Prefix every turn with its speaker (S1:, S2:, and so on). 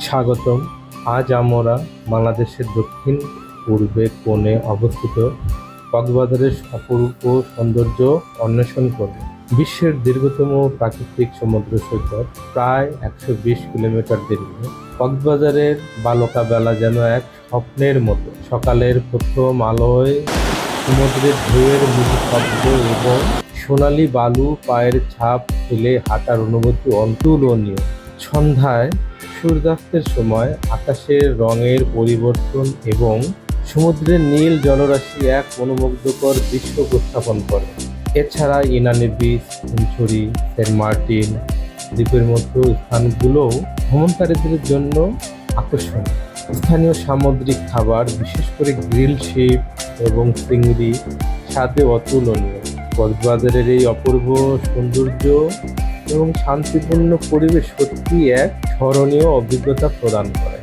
S1: স্বাগতম। আজ আমরা বাংলাদেশের দক্ষিণ পূর্বে কোণে অবস্থিত কক্সবাজারের অপরূপ সৌন্দর্য অন্বেষণ করব। বিশ্বের দীর্ঘতম প্রাকৃতিক সমুদ্র সৈকত, প্রায় 120 কিলোমিটার দীর্ঘ কক্সবাজারের বালুকা বেলা যেন এক স্বপ্নের মতো। সকালের প্রথম আলোয় সমুদ্রের ঢেউয়ের মৃদু শব্দ এবং সোনালি বালু পায়ের ছাপ ফেলে হাঁটার অনুভূতি অতুলনীয়। সন্ধ্যায় সূর্যাস্তের সময় আকাশের রঙের পরিবর্তন এবং সমুদ্রের নীল জলরাশি এক মনোমুগ্ধকর দৃশ্য উপস্থাপন করে। এছাড়া ইনানি বিচ, সেঞ্চুরি, সেন্ট মার্টিন দ্বীপের মতো স্থানগুলোও ভ্রমণকারীদের জন্য আকর্ষণীয়। স্থানীয় সামুদ্রিক খাবার, বিশেষ করে গ্রিল শিপ এবং চিংড়ি, স্বাদে অতুলনীয়। কক্সবাজারের এই অপূর্ব সৌন্দর্য এবং শান্তিপূর্ণ পরিবেশ সত্যি এক স্মরণীয় অভিজ্ঞতা প্রদান করে।